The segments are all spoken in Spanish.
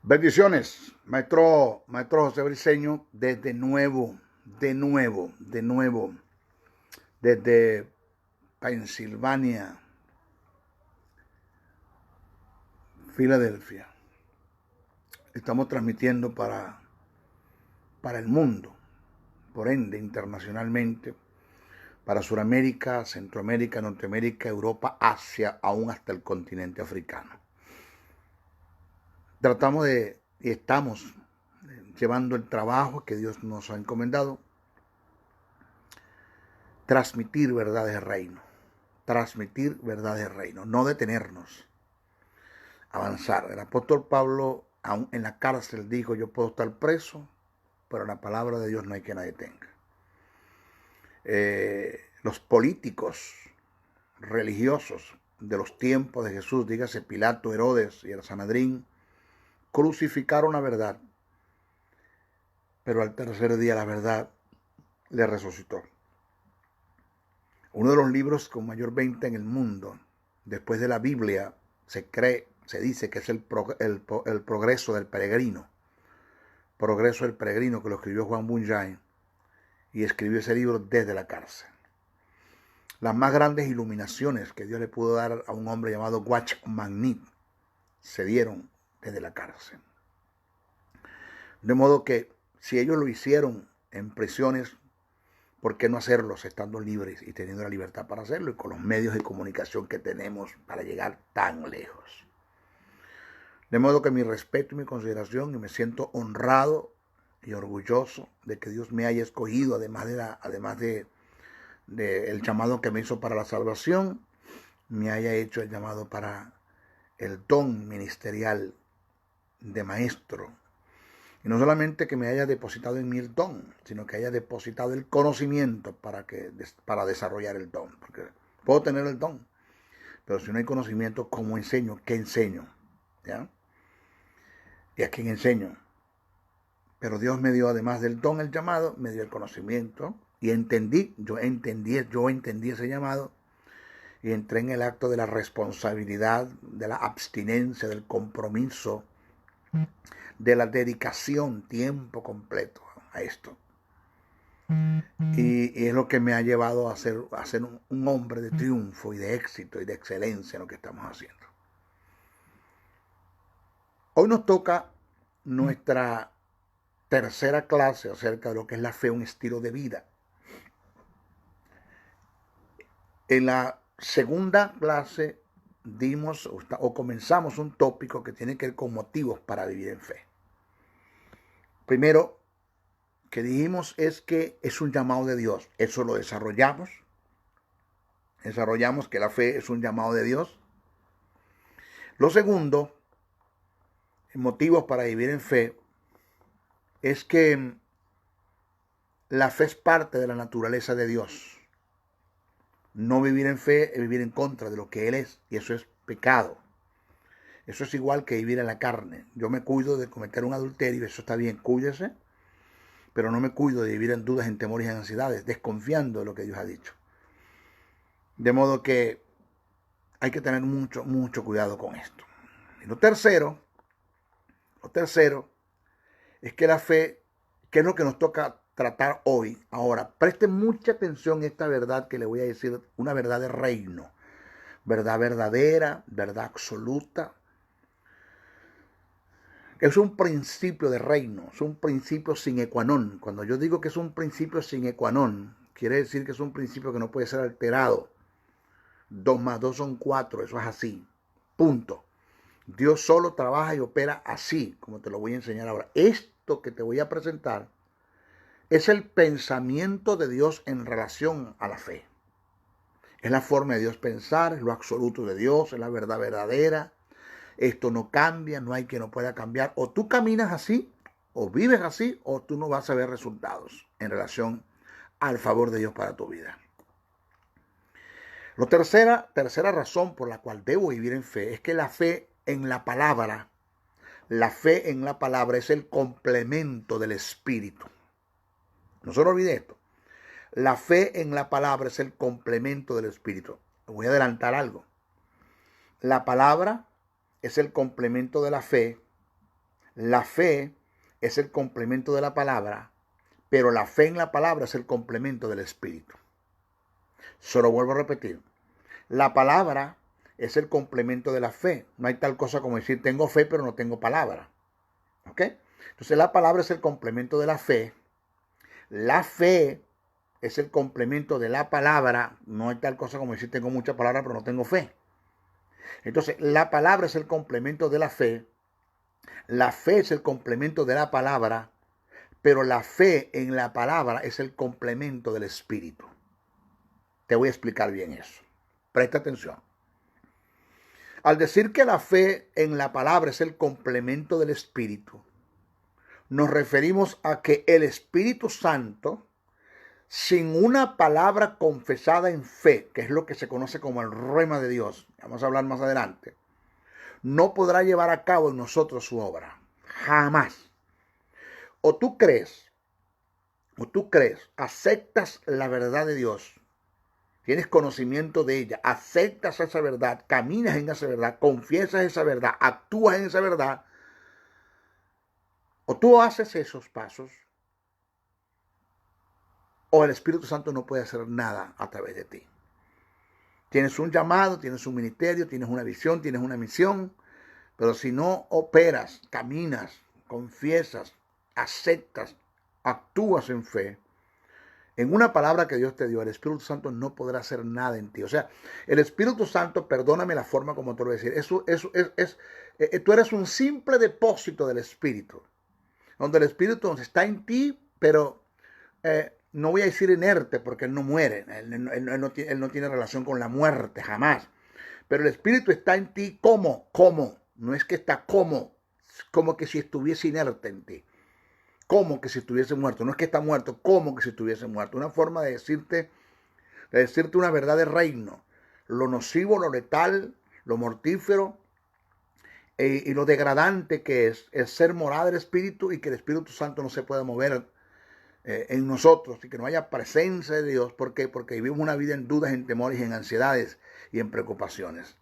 Bendiciones, maestro José Briceño, desde Pensilvania, Filadelfia. Estamos transmitiendo para el mundo, por ende, internacionalmente, para Sudamérica, Centroamérica, Norteamérica, Europa, Asia, aún hasta el continente africano. Y estamos llevando el trabajo que Dios nos ha encomendado, transmitir verdades de reino, no detenernos, avanzar. El apóstol Pablo, aún en la cárcel, dijo: yo puedo estar preso, pero la palabra de Dios no hay que la detenga. Los políticos religiosos de los tiempos de Jesús, dígase Pilato, Herodes y el Sanedrín, crucificaron la verdad, pero al tercer día la verdad le resucitó. Uno de los libros con mayor venta en el mundo, después de la Biblia, se dice que es el Progreso del Peregrino. Progreso del Peregrino, que lo escribió Juan Bunyan, y escribió ese libro desde la cárcel. Las más grandes iluminaciones que Dios le pudo dar a un hombre llamado Watchman Nee se dieron desde la cárcel. De modo que si ellos lo hicieron en prisiones, ¿por qué no hacerlos estando libres y teniendo la libertad para hacerlo y con los medios de comunicación que tenemos para llegar tan lejos? De modo que mi respeto y mi consideración, y me siento honrado y orgulloso de que Dios me haya escogido, además de el llamado que me hizo para la salvación, me haya hecho el llamado para el don ministerial de maestro. Y no solamente que me haya depositado en mí el don, sino que haya depositado el conocimiento para desarrollar el don. Porque puedo tener el don, pero si no hay conocimiento, ¿cómo enseño? ¿Qué enseño? ¿Ya? ¿Y a quién enseño? Pero Dios me dio, además del don, el llamado, me dio el conocimiento. Y yo entendí ese llamado. Y entré en el acto de la responsabilidad, de la abstinencia, del compromiso, de la dedicación, tiempo completo a esto. Y es lo que me ha llevado a ser un hombre de triunfo y de éxito y de excelencia en lo que estamos haciendo. Hoy nos toca nuestra tercera clase acerca de lo que es la fe, un estilo de vida. En la segunda clase comenzamos un tópico que tiene que ver con motivos para vivir en fe. Primero, que dijimos es que es un llamado de Dios. Eso lo desarrollamos. Desarrollamos que la fe es un llamado de Dios. Lo segundo, motivos para vivir en fe, es que la fe es parte de la naturaleza de Dios. No vivir en fe es vivir en contra de lo que Él es, y eso es pecado. Eso es igual que vivir en la carne. Yo me cuido de cometer un adulterio, eso está bien, cuídese, pero no me cuido de vivir en dudas, en temores y en ansiedades, desconfiando de lo que Dios ha dicho. De modo que hay que tener mucho cuidado con esto. Y lo tercero es que la fe, que es lo que nos toca tratar hoy. Ahora, presten mucha atención a esta verdad que le voy a decir, una verdad de reino, verdad verdadera, verdad absoluta. Es un principio de reino, es un principio sine qua non. Cuando yo digo que es un principio sine qua non, quiere decir que es un principio que no puede ser alterado. 2 más 2 son 4, eso es así. Punto. Dios solo trabaja y opera así, como te lo voy a enseñar ahora. Esto que te voy a presentar es el pensamiento de Dios en relación a la fe. Es la forma de Dios pensar, es lo absoluto de Dios, es la verdad verdadera. Esto no cambia, no hay quien no pueda cambiar. O tú caminas así, o vives así, o tú no vas a ver resultados en relación al favor de Dios para tu vida. La tercera razón por la cual debo vivir en fe es que la fe en la palabra es el complemento del Espíritu. No se lo olvide esto. La fe en la palabra es el complemento del Espíritu. Voy a adelantar algo. La palabra es el complemento de la fe. La fe es el complemento de la palabra, pero la fe en la palabra es el complemento del Espíritu. Solo vuelvo a repetir. La palabra es el complemento de la fe. No hay tal cosa como decir tengo fe pero no tengo palabra. ¿Ok? Entonces la palabra es el complemento de la fe. La fe es el complemento de la palabra. No hay tal cosa como decir tengo mucha palabra pero no tengo fe. Entonces la palabra es el complemento de la fe. La fe es el complemento de la palabra. Pero la fe en la palabra es el complemento del Espíritu. Te voy a explicar bien eso. Presta atención. Al decir que la fe en la palabra es el complemento del Espíritu, nos referimos a que el Espíritu Santo, sin una palabra confesada en fe, que es lo que se conoce como el rema de Dios, vamos a hablar más adelante, no podrá llevar a cabo en nosotros su obra. Jamás. O tú crees, aceptas la verdad de Dios, tienes conocimiento de ella, aceptas esa verdad, caminas en esa verdad, confiesas esa verdad, actúas en esa verdad, o tú haces esos pasos, o el Espíritu Santo no puede hacer nada a través de ti. Tienes un llamado, tienes un ministerio, tienes una visión, tienes una misión, pero si no operas, caminas, confiesas, aceptas, actúas en fe, en una palabra que Dios te dio, el Espíritu Santo no podrá hacer nada en ti. O sea, el Espíritu Santo, perdóname la forma como te lo voy a decir, tú eres un simple depósito del Espíritu, donde el Espíritu está en ti, pero no voy a decir inerte porque Él no muere, él no tiene relación con la muerte, jamás. Pero el Espíritu está en ti como, no es que está como que si estuviese inerte en ti. Como que si estuviese muerto. No es que está muerto, como que si estuviese muerto. Una forma de decirte una verdad de reino. Lo nocivo, lo letal, lo mortífero y lo degradante que es ser morada del Espíritu y que el Espíritu Santo no se pueda mover en nosotros y que no haya presencia de Dios. ¿Por qué? Porque vivimos una vida en dudas, en temores, en ansiedades y en preocupaciones.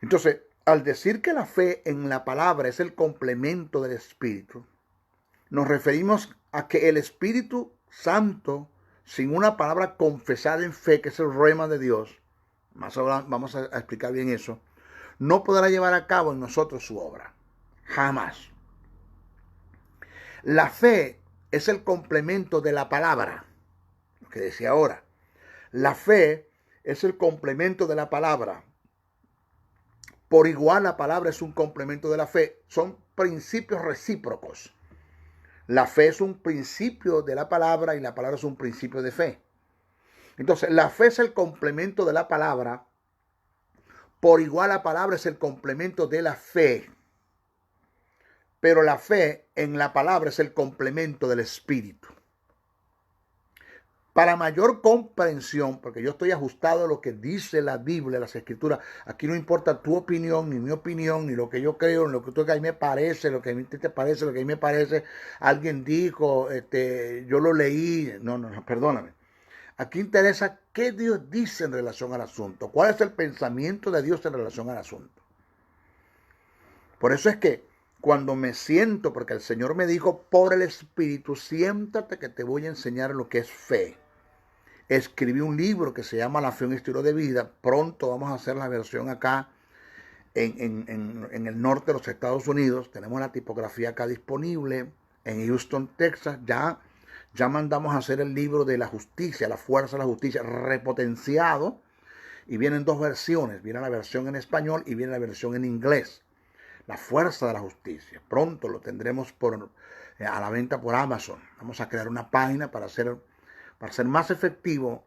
Entonces, al decir que la fe en la palabra es el complemento del Espíritu, nos referimos a que el Espíritu Santo, sin una palabra confesada en fe, que es el rema de Dios, más ahora vamos a explicar bien eso, no podrá llevar a cabo en nosotros su obra. Jamás. La fe es el complemento de la palabra, lo que decía ahora. La fe es el complemento de la palabra. Por igual la palabra es un complemento de la fe. Son principios recíprocos. La fe es un principio de la palabra y la palabra es un principio de fe. Entonces, la fe es el complemento de la palabra. Por igual la palabra es el complemento de la fe. Pero la fe en la palabra es el complemento del Espíritu. Para mayor comprensión, porque yo estoy ajustado a lo que dice la Biblia, las Escrituras. Aquí no importa tu opinión, ni mi opinión, ni lo que yo creo, ni lo que tú a mí me parece, lo que a mí te parece, lo que a mí me parece. Alguien dijo, yo lo leí. No, perdóname. Aquí interesa qué Dios dice en relación al asunto. ¿Cuál es el pensamiento de Dios en relación al asunto? Por eso es que cuando me siento, porque el Señor me dijo por el Espíritu, siéntate que te voy a enseñar lo que es fe. Escribí un libro que se llama La fe, un estilo de vida. Pronto vamos a hacer la versión acá en el norte de los Estados Unidos. Tenemos la tipografía acá disponible en Houston, Texas. Ya mandamos a hacer el libro de la justicia, la fuerza de la justicia, repotenciado. Y vienen dos versiones. Viene la versión en español y viene la versión en inglés. La fuerza de la justicia. Pronto lo tendremos a la venta por Amazon. Vamos a crear una página para ser más efectivo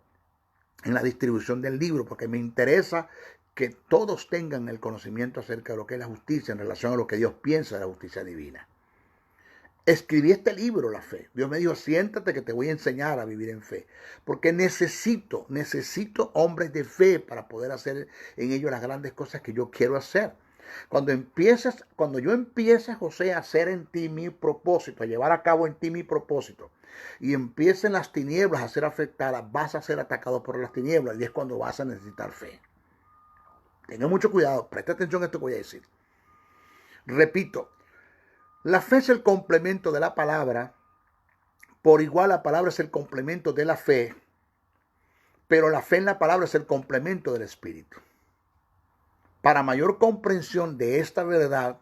en la distribución del libro, porque me interesa que todos tengan el conocimiento acerca de lo que es la justicia en relación a lo que Dios piensa de la justicia divina. Escribí este libro, La Fe. Dios me dijo, siéntate que te voy a enseñar a vivir en fe, porque necesito hombres de fe para poder hacer en ellos las grandes cosas que yo quiero hacer. Cuando yo empiece, José, a hacer en ti mi propósito, a llevar a cabo en ti mi propósito, y empiecen las tinieblas a ser afectadas, vas a ser atacado por las tinieblas, y es cuando vas a necesitar fe. Tenga mucho cuidado, presta atención a esto que voy a decir. Repito, la fe es el complemento de la palabra, por igual la palabra es el complemento de la fe, pero la fe en la palabra es el complemento del Espíritu. Para mayor comprensión de esta verdad,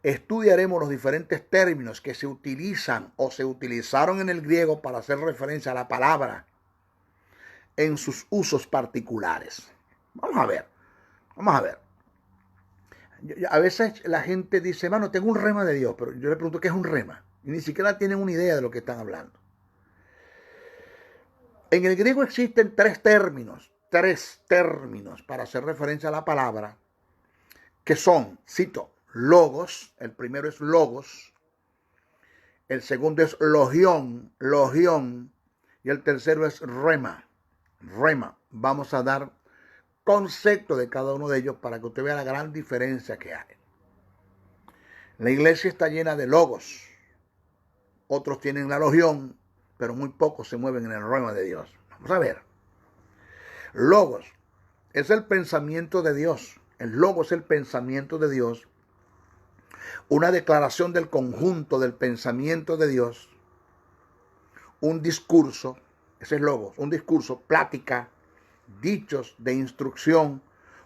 estudiaremos los diferentes términos que se utilizan o se utilizaron en el griego para hacer referencia a la palabra en sus usos particulares. Vamos a ver. A veces la gente dice, hermano, tengo un rema de Dios, pero yo le pregunto, ¿qué es un rema? Y ni siquiera tienen una idea de lo que están hablando. En el griego existen tres términos para hacer referencia a la palabra, que son, cito, logos. El primero es logos, el segundo es logión, y el tercero es rema. Vamos a dar concepto de cada uno de ellos para que usted vea la gran diferencia que hay. La iglesia está llena de logos. Otros tienen la logión, pero muy pocos se mueven en el rema de Dios. Vamos a ver. Logos es el pensamiento de Dios. El logos es el pensamiento de Dios. Una declaración del conjunto del pensamiento de Dios. Un discurso, ese es logos, un discurso, plática, dichos de instrucción,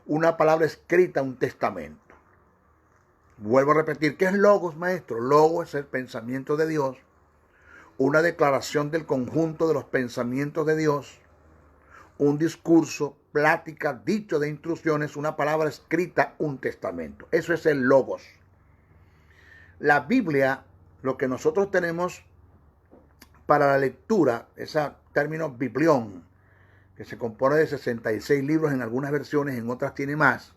una palabra escrita, un testamento. Vuelvo a repetir, ¿qué es logos, maestro? Logos es el pensamiento de Dios, una declaración del conjunto de los pensamientos de Dios, un discurso, plática, dicho de instrucciones, una palabra escrita, un testamento. Eso es el logos. La Biblia, lo que nosotros tenemos para la lectura, ese término biblión, que se compone de 66 libros en algunas versiones, en otras tiene más.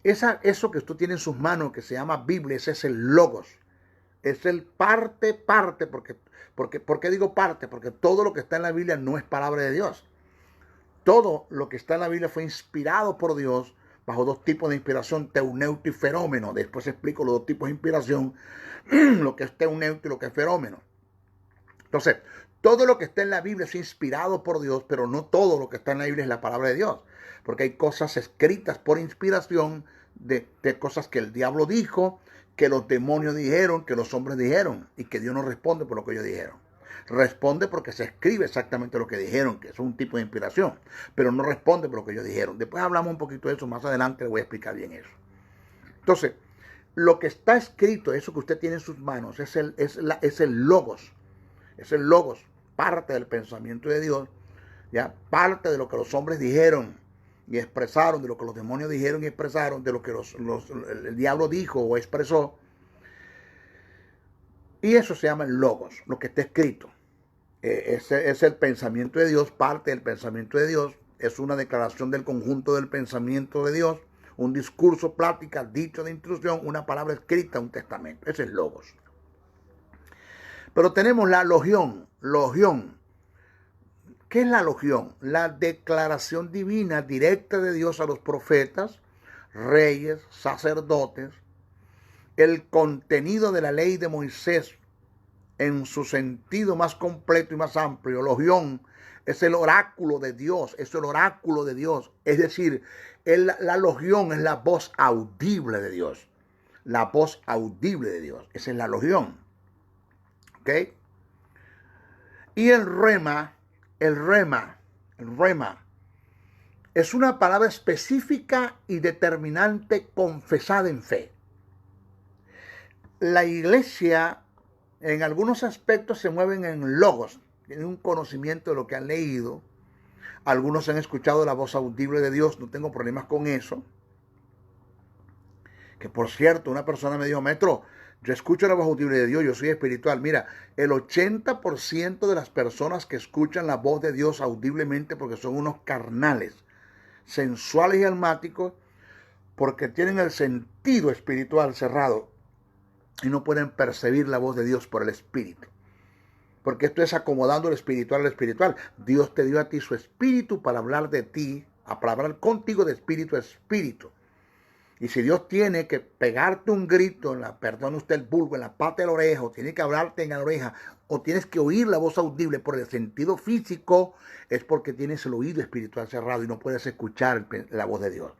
Eso que usted tiene en sus manos, que se llama Biblia, ese es el logos. Es el parte, ¿por qué digo parte? Porque todo lo que está en la Biblia no es palabra de Dios. Todo lo que está en la Biblia fue inspirado por Dios bajo dos tipos de inspiración, teuneuto y ferómeno. Después explico los dos tipos de inspiración, lo que es teuneuto y lo que es ferómeno. Entonces, todo lo que está en la Biblia es inspirado por Dios, pero no todo lo que está en la Biblia es la palabra de Dios. Porque hay cosas escritas por inspiración de cosas que el diablo dijo, que los demonios dijeron, que los hombres dijeron, y que Dios no responde por lo que ellos dijeron. Responde porque se escribe exactamente lo que dijeron, que es un tipo de inspiración, pero no responde por lo que ellos dijeron. Después hablamos un poquito de eso, más adelante le voy a explicar bien eso. Entonces, lo que está escrito, eso que usted tiene en sus manos, es el logos. Es el logos, parte del pensamiento de Dios, ya, parte de lo que los hombres dijeron y expresaron, de lo que los demonios dijeron y expresaron, de lo que el diablo dijo o expresó. Y eso se llama el logos, lo que está escrito. Ese es el pensamiento de Dios, parte del pensamiento de Dios. Es una declaración del conjunto del pensamiento de Dios, un discurso, plática, dicho de instrucción, una palabra escrita, un testamento. Ese es logos. Pero tenemos la logión. ¿Qué es la logión? La declaración divina directa de Dios a los profetas, reyes, sacerdotes, el contenido de la ley de Moisés en su sentido más completo y más amplio. Logión es el oráculo de Dios, es el oráculo de Dios. Es decir, la logión es la voz audible de Dios. La voz audible de Dios. Esa es la logión. ¿Ok? Y el rema es una palabra específica y determinante confesada en fe. La iglesia en algunos aspectos se mueven en logos, tienen un conocimiento de lo que han leído. Algunos han escuchado la voz audible de Dios, no tengo problemas con eso. Que por cierto, una persona me dijo, maestro, yo escucho la voz audible de Dios, yo soy espiritual. Mira, el 80% de las personas que escuchan la voz de Dios audiblemente, porque son unos carnales, sensuales y almáticos, porque tienen el sentido espiritual cerrado y no pueden percibir la voz de Dios por el espíritu. Porque esto es acomodando el espiritual al espiritual. Dios te dio a ti su espíritu para hablar de ti, para hablar contigo de espíritu a espíritu. Y si Dios tiene que pegarte un grito, perdone usted el vulgo, en la parte de la oreja, o tiene que hablarte en la oreja, o tienes que oír la voz audible por el sentido físico, es porque tienes el oído espiritual cerrado y no puedes escuchar la voz de Dios.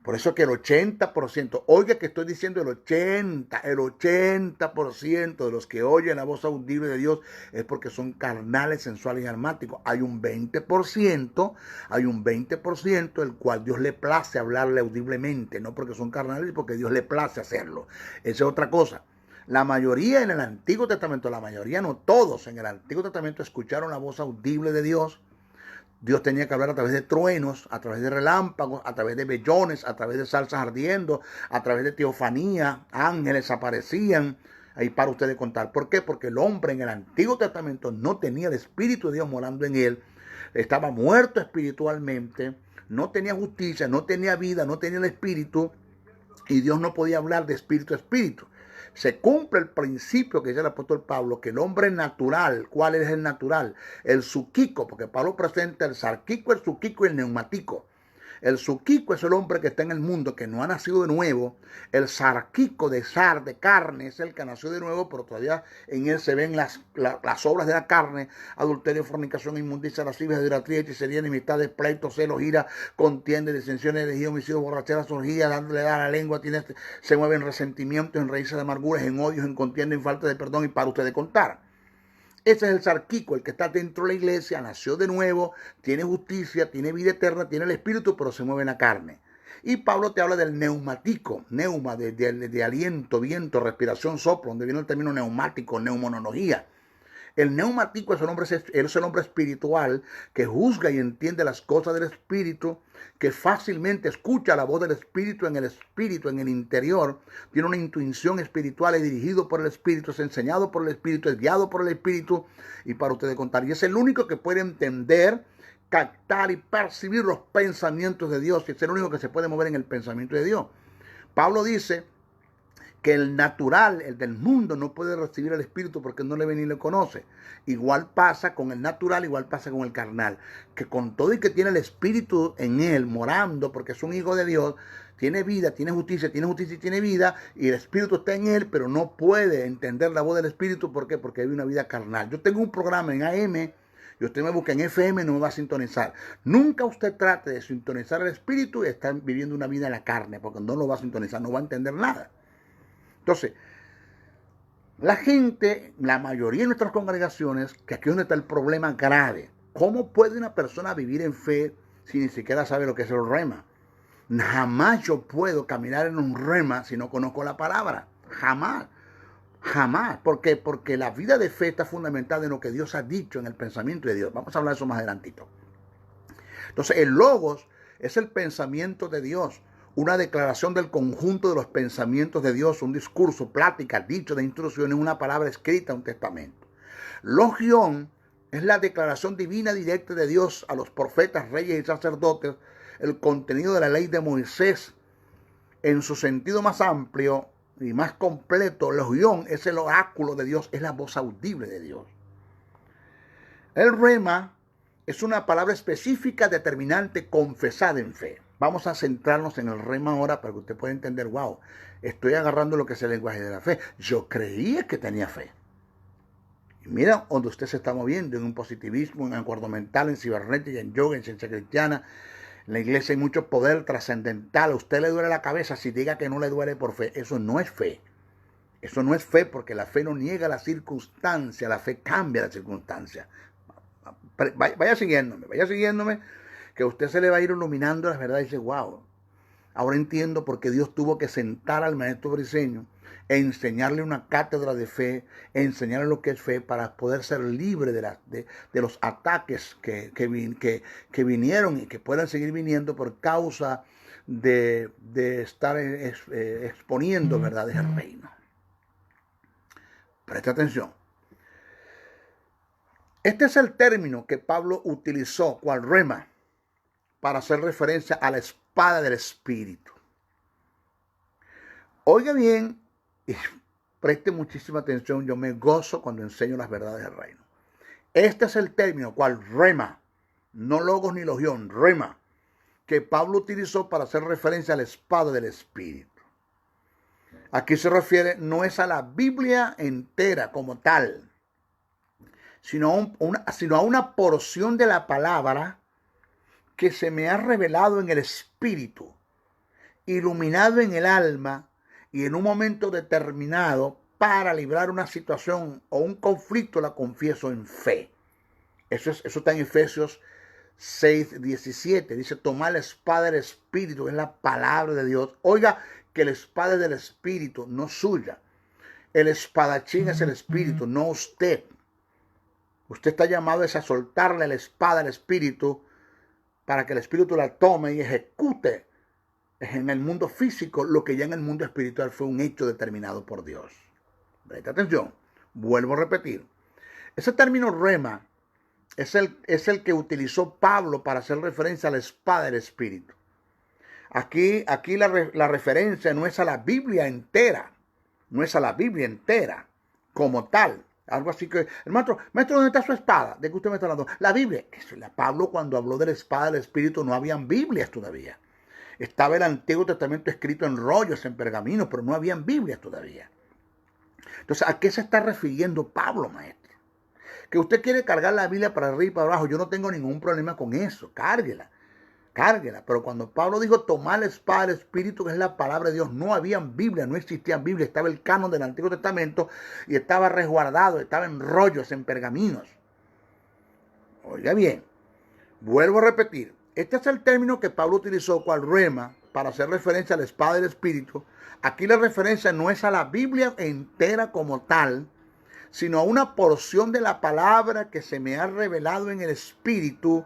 Por eso que el 80%, oiga que estoy diciendo el 80% de los que oyen la voz audible de Dios es porque son carnales, sensuales y almáticos. Hay un 20%, el cual Dios le place hablarle audiblemente, no porque son carnales, sino porque Dios le place hacerlo. Esa es otra cosa. La mayoría en el Antiguo Testamento, la mayoría, no todos en el Antiguo Testamento escucharon la voz audible de Dios. Dios tenía que hablar a través de truenos, a través de relámpagos, a través de vellones, a través de salsas ardiendo, a través de teofanía, ángeles aparecían. Ahí para ustedes contar. ¿Por qué? Porque el hombre en el Antiguo Testamento no tenía el Espíritu de Dios morando en él. Estaba muerto espiritualmente, no tenía justicia, no tenía vida, no tenía el Espíritu. Y Dios no podía hablar de espíritu a espíritu. Se cumple el principio que dice el apóstol Pablo, que el hombre natural, ¿cuál es el natural? El psúquico, porque Pablo presenta el sarquico, el psúquico y el neumático. El psúquico es el hombre que está en el mundo, que no ha nacido de nuevo. El sarquico de carne, es el que nació de nuevo, pero todavía en él se ven las obras de la carne: adulterio, fornicación, inmundicia, lascivia, idolatría, hechicería, enemistades, pleitos, celos, ira, contiendas, disensiones, herejía, homicidio, borracheras, orgías, dándole a la lengua, se mueve en resentimiento, en raíces de amarguras, en odios, en contienda, en falta de perdón, y para ustedes contar. Ese es el sarquico, el que está dentro de la iglesia, nació de nuevo, tiene justicia, tiene vida eterna, tiene el espíritu, pero se mueve en la carne. Y Pablo te habla del neumático, neuma, de aliento, viento, respiración, soplo, donde viene el término neumático, neumonología. El neumático es el hombre espiritual que juzga y entiende las cosas del espíritu, que fácilmente escucha la voz del espíritu, en el interior, tiene una intuición espiritual, es dirigido por el espíritu, es enseñado por el espíritu, es guiado por el espíritu, y para ustedes contar. Y es el único que puede entender, captar y percibir los pensamientos de Dios, y es el único que se puede mover en el pensamiento de Dios. Pablo dice que el natural, el del mundo, no puede recibir el espíritu porque no le ve ni le conoce. Igual pasa con el natural, igual pasa con el carnal, que con todo y que tiene el espíritu en él morando, porque es un hijo de Dios, tiene vida, tiene justicia y tiene vida, y el espíritu está en él, pero no puede entender la voz del espíritu. ¿Por qué? Porque vive una vida carnal. Yo tengo un programa en AM, y usted me busca en FM, no me va a sintonizar. Nunca usted trate de sintonizar el espíritu y estar viviendo una vida en la carne, porque no lo va a sintonizar, no va a entender nada. Entonces, la gente, la mayoría de nuestras congregaciones, que aquí es donde está el problema grave. ¿Cómo puede una persona vivir en fe si ni siquiera sabe lo que es el rema? Jamás yo puedo caminar en un rema si no conozco la palabra. Jamás. Jamás. ¿Por qué? Porque la vida de fe está fundamentada en lo que Dios ha dicho, en el pensamiento de Dios. Vamos a hablar de eso más adelantito. Entonces, el logos es el pensamiento de Dios. Una declaración del conjunto de los pensamientos de Dios, un discurso, plática, dicho de instrucciones, una palabra escrita, un testamento. Logión es la declaración divina directa de Dios a los profetas, reyes y sacerdotes, el contenido de la ley de Moisés en su sentido más amplio y más completo. Logión es el oráculo de Dios, es la voz audible de Dios. El rema es una palabra específica, determinante, confesada en fe. Vamos a centrarnos en el rema ahora para que usted pueda entender, wow, estoy agarrando lo que es el lenguaje de la fe. Yo creía que tenía fe. Y mira donde usted se está moviendo, en un positivismo, en acuerdo mental, en cibernética, en yoga, en ciencia cristiana. En la iglesia hay mucho poder trascendental. A usted le duele la cabeza si diga que no le duele por fe. Eso no es fe. Eso no es fe, porque la fe no niega la circunstancia, la fe cambia la circunstancia. Vaya siguiéndome, que a usted se le va a ir iluminando las verdades y dice, wow, ahora entiendo por qué Dios tuvo que sentar al maestro Briceño e enseñarle una cátedra de fe, enseñarle lo que es fe, para poder ser libre de los ataques que vinieron y que puedan seguir viniendo por causa de estar exponiendo verdades del reino. Presta atención. Este es el término que Pablo utilizó, cual rema, para hacer referencia a la espada del Espíritu. Oiga bien y preste muchísima atención. Yo me gozo cuando enseño las verdades del reino. Este es el término, cual rema, no logos ni logión, rema, que Pablo utilizó para hacer referencia a la espada del Espíritu. Aquí se refiere, no es a la Biblia entera como tal, sino a una porción de la palabra que se me ha revelado en el Espíritu iluminado en el alma y en un momento determinado para librar una situación o un conflicto la confieso en fe. Eso está en Efesios 6:17. Dice, tomar la espada del Espíritu, que es la palabra de Dios. Oiga, que la espada es del Espíritu, no suya. El espadachín es el Espíritu, no usted. Usted está llamado a soltarle la espada al Espíritu para que el Espíritu la tome y ejecute en el mundo físico lo que ya en el mundo espiritual fue un hecho determinado por Dios. Presta atención, vuelvo a repetir. Ese término rema es el que utilizó Pablo para hacer referencia a la espada del Espíritu. Aquí la referencia no es a la Biblia entera, no es a la Biblia entera como tal. Algo así que, el maestro, ¿dónde está su espada? ¿De qué usted me está hablando? La Biblia. Pablo, cuando habló de la espada del Espíritu, no habían Biblias todavía. Estaba el Antiguo Testamento escrito en rollos, en pergaminos, pero no habían Biblias todavía. Entonces, ¿a qué se está refiriendo Pablo, maestro? Que usted quiere cargar la Biblia para arriba y para abajo. Yo no tengo ningún problema con eso. Cárguela. Pero cuando Pablo dijo tomar la espada del Espíritu, que es la palabra de Dios, no habían Biblia, no existían Biblia. Estaba el canon del Antiguo Testamento y estaba resguardado, estaba en rollos, en pergaminos. Oiga bien, vuelvo a repetir. Este es el término que Pablo utilizó cual rema para hacer referencia a la espada del Espíritu. Aquí la referencia no es a la Biblia entera como tal, sino a una porción de la palabra que se me ha revelado en el Espíritu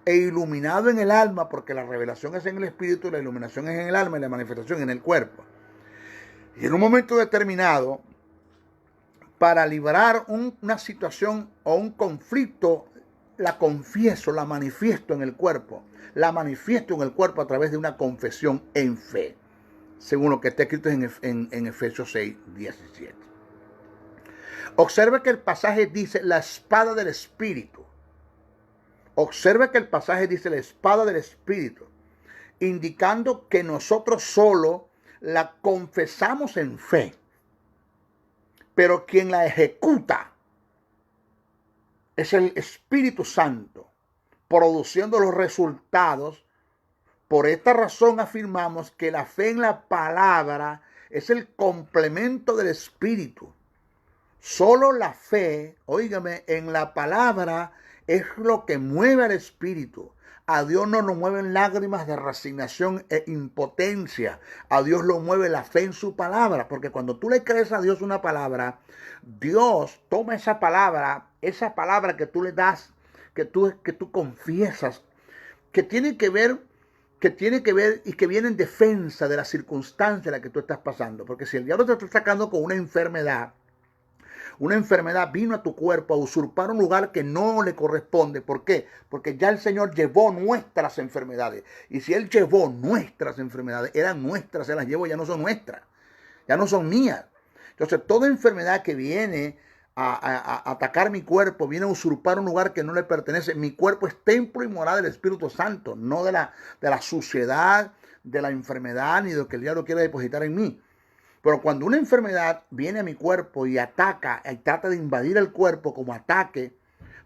e iluminado en el alma, porque la revelación es en el Espíritu, la iluminación es en el alma y la manifestación en el cuerpo. Y en un momento determinado, para librar una situación o un conflicto, la confieso, la manifiesto en el cuerpo. La manifiesto en el cuerpo a través de una confesión en fe, según lo que está escrito en Efesios 6:17. Observe que el pasaje dice la espada del Espíritu. Observe que el pasaje dice la espada del Espíritu, indicando que nosotros solo la confesamos en fe, pero quien la ejecuta es el Espíritu Santo, produciendo los resultados. Por esta razón afirmamos que la fe en la palabra es el complemento del Espíritu. Solo la fe, óigame, en la palabra es lo que mueve al Espíritu. A Dios no nos mueven lágrimas de resignación e impotencia. A Dios lo mueve la fe en su palabra. Porque cuando tú le crees a Dios una palabra, Dios toma esa palabra que tú le das, que tú confiesas, que tiene que ver y que viene en defensa de la circunstancia en la que tú estás pasando. Porque si el diablo te está sacando con una enfermedad vino a tu cuerpo a usurpar un lugar que no le corresponde. ¿Por qué? Porque ya el Señor llevó nuestras enfermedades. Y si Él llevó nuestras enfermedades, eran nuestras, se las llevó, ya no son nuestras, ya no son mías. Entonces, toda enfermedad que viene a atacar mi cuerpo, viene a usurpar un lugar que no le pertenece. Mi cuerpo es templo y morada del Espíritu Santo, no de la suciedad, de la enfermedad, ni de lo que el diablo quiere depositar en mí. Pero cuando una enfermedad viene a mi cuerpo y ataca, y trata de invadir el cuerpo como ataque,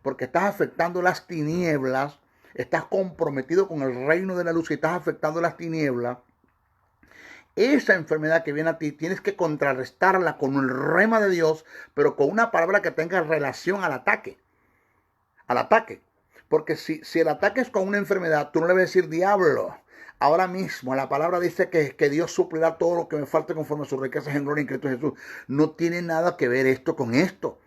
porque estás afectando las tinieblas, estás comprometido con el reino de la luz y estás afectando las tinieblas, esa enfermedad que viene a ti tienes que contrarrestarla con el rema de Dios, pero con una palabra que tenga relación al ataque. Porque si el ataque es con una enfermedad, tú no le vas a decir diablo. Ahora mismo la palabra dice que Dios suplirá todo lo que me falte conforme a sus riquezas en gloria en Cristo Jesús. No tiene nada que ver esto con esto.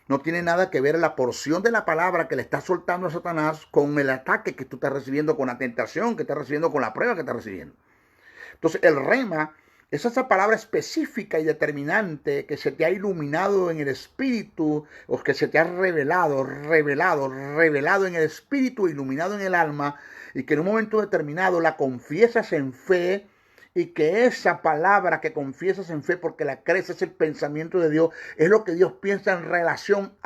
No tiene nada que ver la porción de la palabra que le está soltando a Satanás con el ataque que tú estás recibiendo, con la tentación que estás recibiendo, con la prueba que estás recibiendo. Entonces el rema es esa palabra específica y determinante que se te ha iluminado en el Espíritu, o que se te ha revelado en el Espíritu, iluminado en el alma, y que en un momento determinado la confiesas en fe, y que esa palabra que confiesas en fe porque la crees es el pensamiento de Dios, es lo que Dios piensa en relación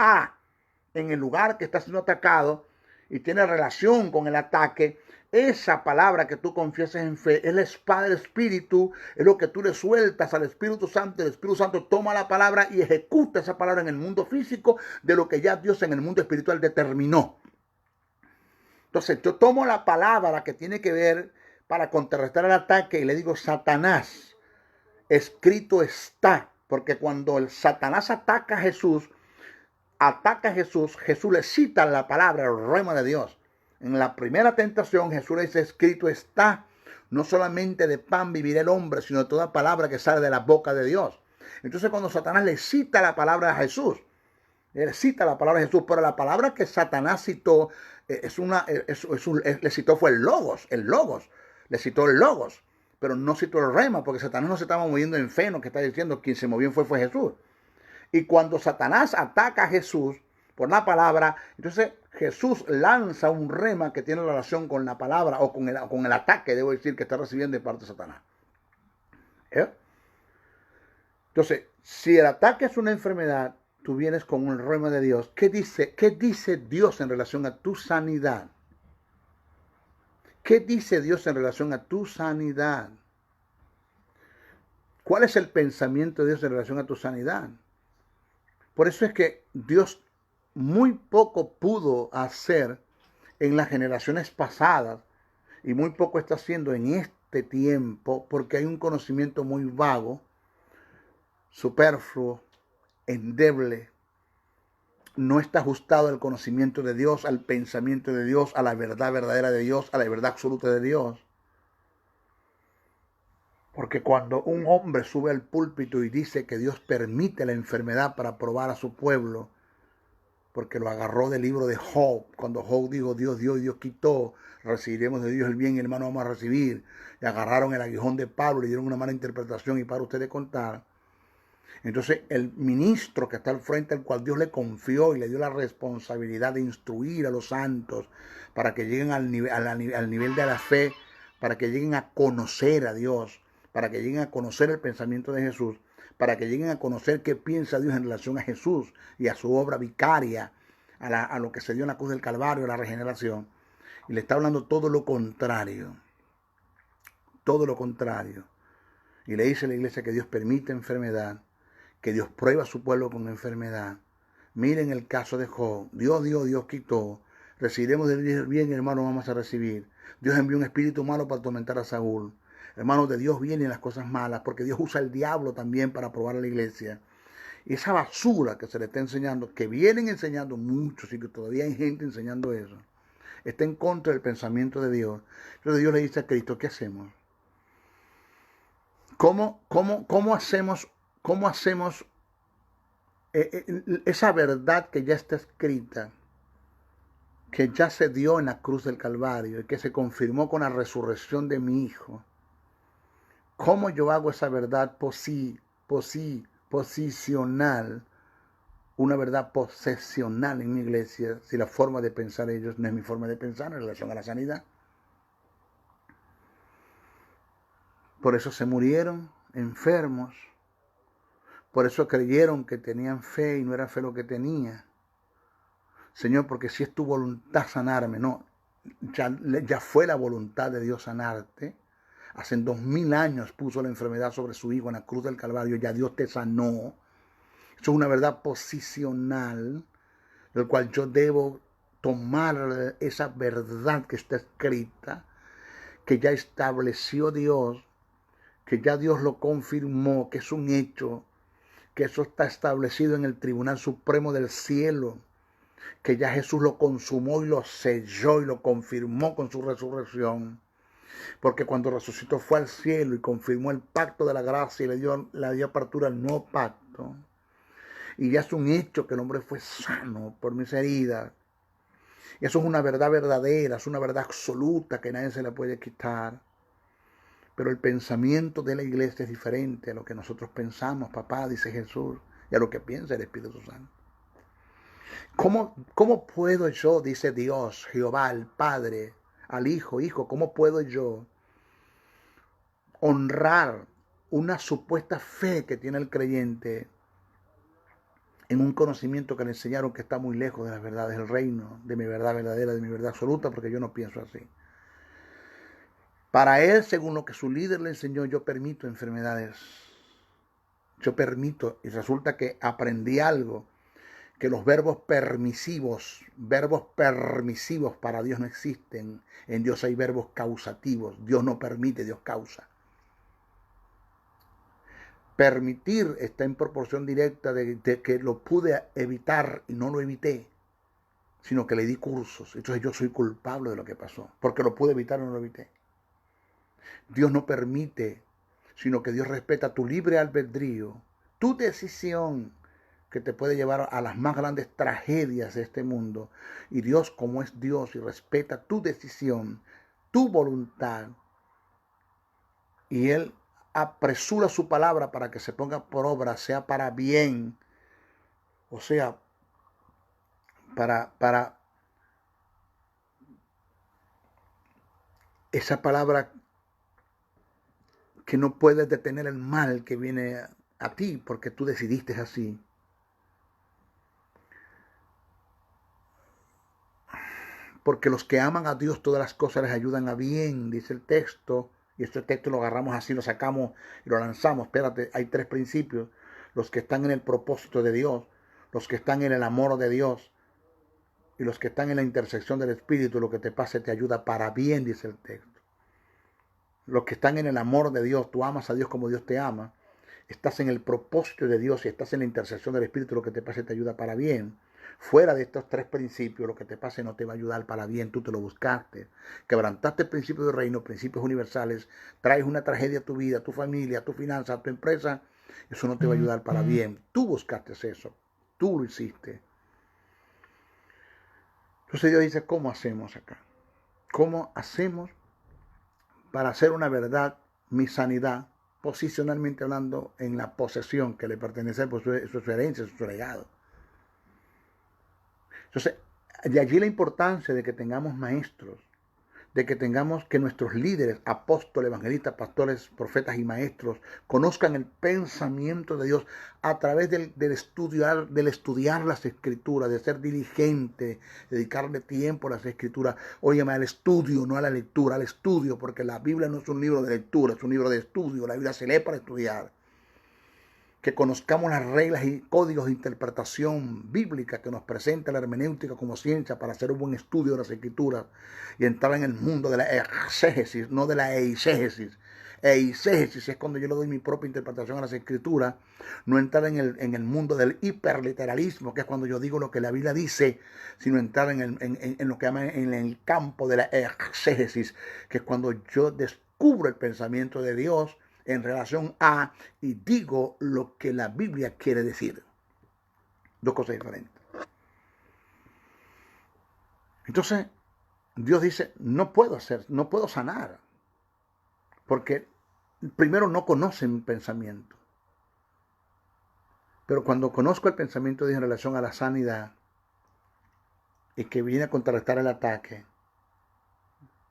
en el lugar que está siendo atacado, y tiene relación con el ataque. Esa palabra que tú confiesas en fe es la espada del Espíritu, es lo que tú le sueltas al Espíritu Santo. El Espíritu Santo toma la palabra y ejecuta esa palabra en el mundo físico de lo que ya Dios en el mundo espiritual determinó. Entonces yo tomo la palabra que tiene que ver para contrarrestar el ataque y le digo, Satanás, escrito está, porque cuando el Satanás ataca a Jesús, Jesús le cita la palabra, el rema de Dios. En la primera tentación, Jesús le dice, escrito está, no solamente de pan vivirá el hombre, sino de toda palabra que sale de la boca de Dios. Entonces cuando Satanás le cita la palabra a Jesús, él cita la palabra de Jesús, pero la palabra que Satanás citó, le citó fue el logos, le citó el logos, pero no citó el rema, porque Satanás no se estaba moviendo en fe, no que está diciendo, quien se movió fue Jesús. Y cuando Satanás ataca a Jesús por la palabra, entonces Jesús lanza un rema que tiene relación con la palabra o con el ataque, debo decir, que está recibiendo de parte de Satanás. Entonces, si el ataque es una enfermedad, tú vienes con un rema de Dios. ¿Qué dice Dios en relación a tu sanidad? ¿Qué dice Dios en relación a tu sanidad? ¿Cuál es el pensamiento de Dios en relación a tu sanidad? Por eso es que Dios muy poco pudo hacer en las generaciones pasadas y muy poco está haciendo en este tiempo porque hay un conocimiento muy vago, superfluo, endeble. No está ajustado al conocimiento de Dios, al pensamiento de Dios, a la verdad verdadera de Dios, a la verdad absoluta de Dios. Porque cuando un hombre sube al púlpito y dice que Dios permite la enfermedad para probar a su pueblo, porque lo agarró del libro de Job, cuando Job dijo, Dios dio y Dios quitó, recibiremos de Dios el bien y el mal vamos a recibir, y agarraron el aguijón de Pablo, le dieron una mala interpretación y para ustedes contar. Entonces el ministro que está al frente, al cual Dios le confió y le dio la responsabilidad de instruir a los santos para que lleguen al nivel de la fe, para que lleguen a conocer a Dios, para que lleguen a conocer el pensamiento de Jesús, para que lleguen a conocer qué piensa Dios en relación a Jesús y a su obra vicaria, a lo que se dio en la cruz del Calvario, a la regeneración. Y le está hablando todo lo contrario. Todo lo contrario. Y le dice a la iglesia que Dios permite enfermedad, que Dios prueba a su pueblo con enfermedad. Miren el caso de Job. Dios dio, Dios quitó. Recibiremos del bien, hermano, vamos a recibir. Dios envió un espíritu malo para atormentar a Saúl. Hermanos, de Dios vienen las cosas malas, porque Dios usa el diablo también para probar a la iglesia. Y esa basura que se le está enseñando, que vienen enseñando muchos y que todavía hay gente enseñando eso, está en contra del pensamiento de Dios. Entonces Dios le dice a Cristo, ¿qué hacemos? ¿Cómo hacemos esa verdad que ya está escrita, que ya se dio en la cruz del Calvario y que se confirmó con la resurrección de mi Hijo? ¿Cómo yo hago esa verdad posicional, una verdad posesional en mi iglesia, si la forma de pensar ellos no es mi forma de pensar en relación a la sanidad? Por eso se murieron enfermos. Por eso creyeron que tenían fe y no era fe lo que tenía. Señor, porque si es tu voluntad sanarme, no, ya fue la voluntad de Dios sanarte. Hace 2000 años puso la enfermedad sobre su Hijo en la cruz del Calvario, ya Dios te sanó. Eso es una verdad posicional, del cual yo debo tomar esa verdad que está escrita, que ya estableció Dios, que ya Dios lo confirmó, que es un hecho, que eso está establecido en el Tribunal Supremo del Cielo, que ya Jesús lo consumó y lo selló y lo confirmó con su resurrección. Porque cuando resucitó fue al cielo y confirmó el pacto de la gracia y le dio apertura al nuevo pacto. Y ya es un hecho que el hombre fue sano por mis heridas. Y eso es una verdad verdadera, es una verdad absoluta que nadie se la puede quitar. Pero el pensamiento de la iglesia es diferente a lo que nosotros pensamos, papá, dice Jesús, y a lo que piensa el Espíritu Santo. ¿Cómo puedo yo, dice Dios, Jehová, el Padre, al Hijo, cómo puedo yo honrar una supuesta fe que tiene el creyente en un conocimiento que le enseñaron que está muy lejos de las verdades del reino, de mi verdad verdadera, de mi verdad absoluta, porque yo no pienso así? Para él, según lo que su líder le enseñó, yo permito enfermedades. Yo permito, y resulta que aprendí algo que los verbos permisivos para Dios no existen. En Dios hay verbos causativos. Dios no permite, Dios causa. Permitir está en proporción directa de que lo pude evitar y no lo evité, sino que le di cursos. Entonces yo soy culpable de lo que pasó, porque lo pude evitar y no lo evité. Dios no permite, sino que Dios respeta tu libre albedrío, tu decisión, que te puede llevar a las más grandes tragedias de este mundo. Y Dios, como es Dios y respeta tu decisión, tu voluntad, y Él apresura su palabra para que se ponga por obra, sea para bien, o sea, para esa palabra que no puedes detener el mal que viene a ti porque tú decidiste así. Porque los que aman a Dios todas las cosas les ayudan a bien, dice el texto. Y este texto lo agarramos así, lo sacamos y lo lanzamos. Espérate, hay 3 principios. Los que están en el propósito de Dios, los que están en el amor de Dios y los que están en la intersección del Espíritu. Lo que te pase te ayuda para bien, dice el texto. Los que están en el amor de Dios, tú amas a Dios como Dios te ama. Estás en el propósito de Dios y estás en la intersección del Espíritu. Lo que te pase te ayuda para bien. Fuera de estos 3 principios, lo que te pase no te va a ayudar para bien, tú te lo buscaste. Quebrantaste el principio del reino, principios universales, traes una tragedia a tu vida, a tu familia, a tu finanza, a tu empresa, eso no te va a ayudar para bien. Tú buscaste eso, tú lo hiciste. Entonces Dios dice, ¿cómo hacemos acá? ¿Cómo hacemos para hacer una verdad mi sanidad, posicionalmente hablando, en la posesión que le pertenece, pues eso es su herencia, eso es su legado? Entonces, de allí la importancia de que tengamos maestros, de que tengamos que nuestros líderes, apóstoles, evangelistas, pastores, profetas y maestros conozcan el pensamiento de Dios a través del estudiar las escrituras, de ser diligente, dedicarle tiempo a las escrituras. Óyeme, al estudio, no a la lectura, al estudio, porque la Biblia no es un libro de lectura, es un libro de estudio. La Biblia se lee para estudiar. Que conozcamos las reglas y códigos de interpretación bíblica que nos presenta la hermenéutica como ciencia para hacer un buen estudio de las escrituras y entrar en el mundo de la exégesis, no de la eisegesis. Eisegesis es cuando yo le doy mi propia interpretación a las escrituras, no entrar en el mundo del hiperliteralismo, que es cuando yo digo lo que la Biblia dice, sino entrar en lo que llaman en el campo de la exégesis, que es cuando yo descubro el pensamiento de Dios en relación a y digo lo que la Biblia quiere decir. 2 cosas diferentes. Entonces, Dios dice, no puedo sanar, porque primero no conocen mi pensamiento. Pero cuando conozco el pensamiento de Dios en relación a la sanidad y que viene a contrarrestar el ataque,